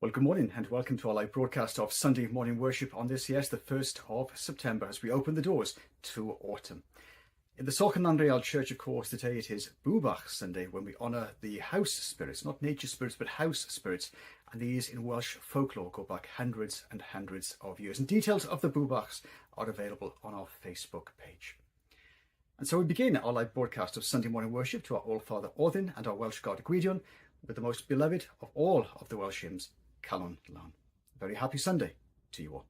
Well, good morning and welcome to our live broadcast of Sunday morning worship on this, the 1st of September, as we open the doors to autumn. In the Sorcan Real Church, of course, today it is Bwbach Sunday, when we honour the house spirits, not nature spirits, but house spirits. And these in Welsh folklore go back hundreds and hundreds of years. And details of the Bwbachs are available on our Facebook page. And so we begin our live broadcast of Sunday morning worship to our All-Father Odin and our Welsh God Gwydion with the most beloved of all of the Welsh hymns, Calon Lan. A very happy Sunday to you all.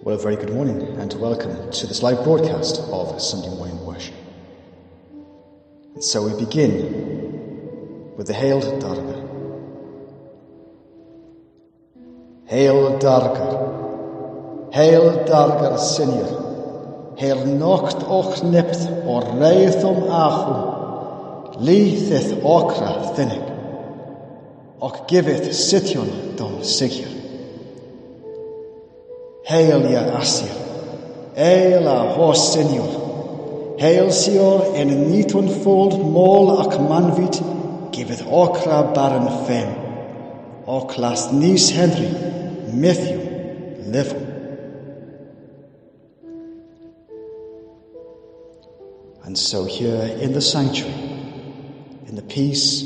Well, a very good morning and welcome to this live broadcast of Sunday morning worship. And so we begin with the Hail Dargar. Hail Dargar Sinir, Hail Nocht och Nipt or Reithum Achum, Leithith Okra Thinnig, Och giveth Sityon Dom Sigir. Hail ya Asir, Hail a hos Senior, Hail Sior en nitun fold mol ac manvit, giveth okra baron fem, och las nis Henry, Matthew, Livum. And so here in the sanctuary, in the peace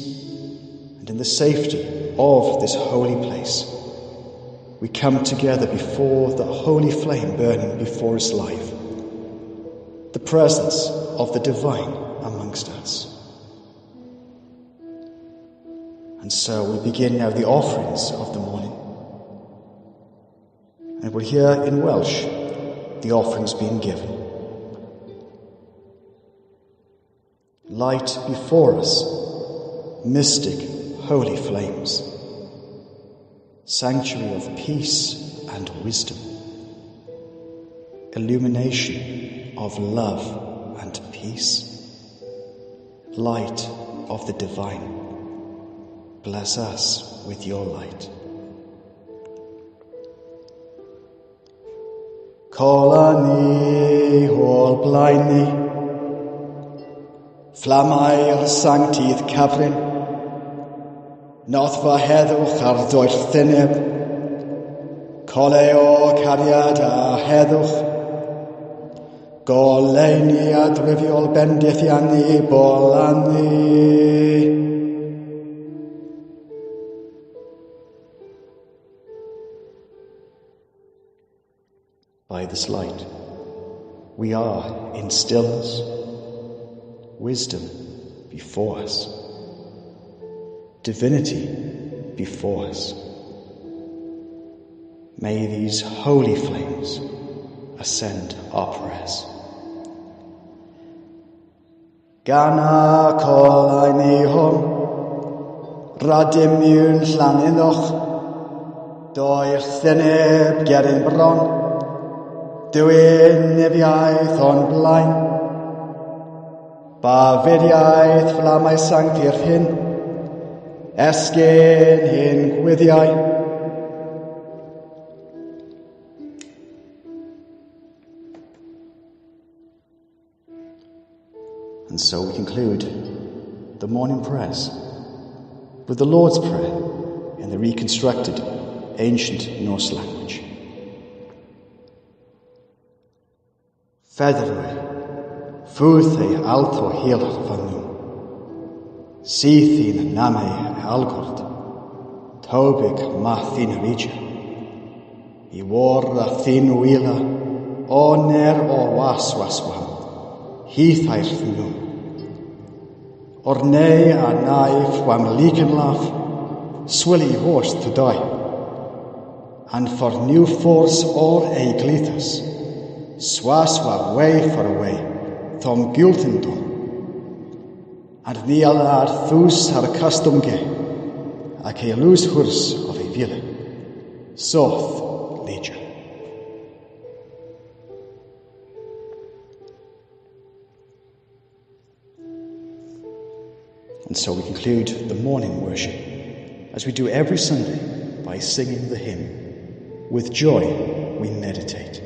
and in the safety of this holy place, we come together before the holy flame burning before us live, the presence of the divine amongst us. And so we begin now the offerings of the morning. And we'll hear in Welsh the offerings being given. Light before us mystic holy flames, sanctuary of peace and wisdom, illumination of love and peace, light of the divine, bless us with your light. Colani hol blaeni, flamau'r sanctaidd cyfrin, Nothfa heddwch ar dwyll ddyneb, Coleo cariad a heddwch, Goleini a drifiol bendithiani bolani. By this light, we are in stillness, wisdom before us, divinity before us. May these holy flames ascend our prayers. Gana col ein ihon, radimiwn llaniddoch, do'ch ddyneb gerin bron, dywyn nefiaeth o'n blaen. Ba fyddiaeth flamau sancti'r hyn, esgyn hyn gwyddiau. And so we conclude the morning prayers with the Lord's Prayer in the reconstructed ancient Norse language. Feddrwy, fwth ei alto hilar fannu, sydd i'n namau algord, tobig ma thyn rydja, I war a thyn wyla, oner o was wam, hyth a'r thynw. Ornei a naif wam liken laf, swilly horse to die. And for new force or ei glithas, swaswa way for away, thom gultendom. And nial ar thus har custom ge, ac ei lws hwrs of ei vile, soth legia. And so we conclude the morning worship, as we do every Sunday, by singing the hymn, With Joy We Meditate.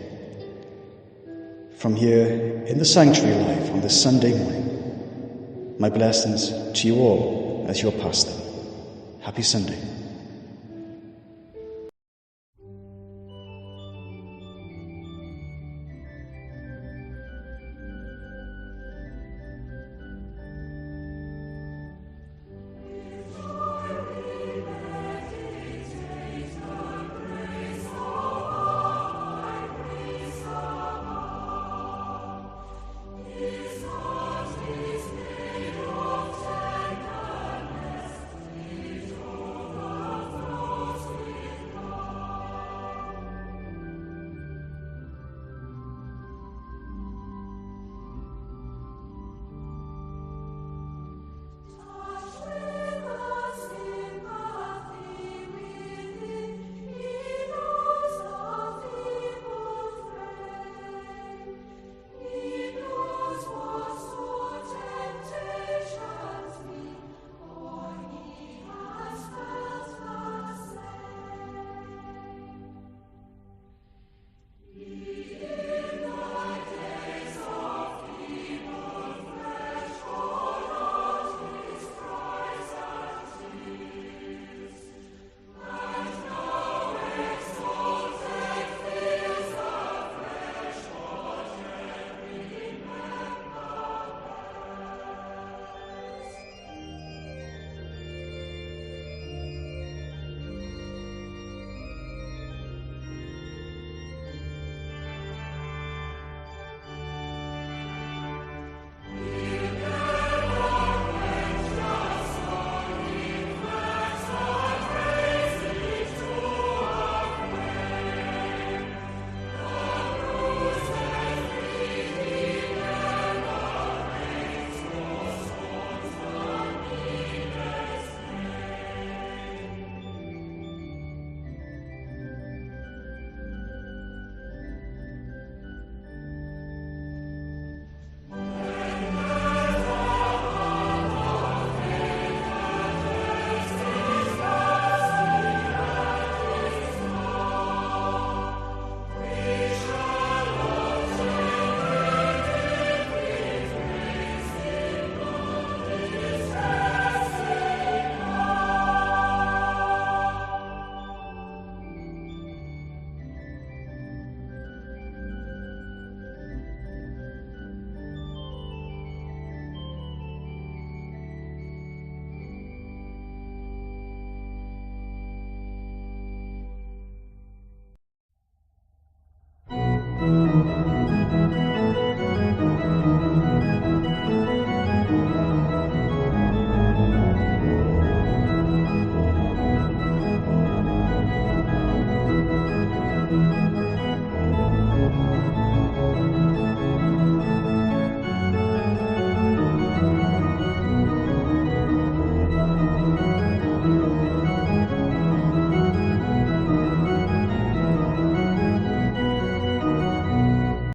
From here in the Sanctuary Live on this Sunday morning, my blessings to you all as your pastor. Happy Sunday.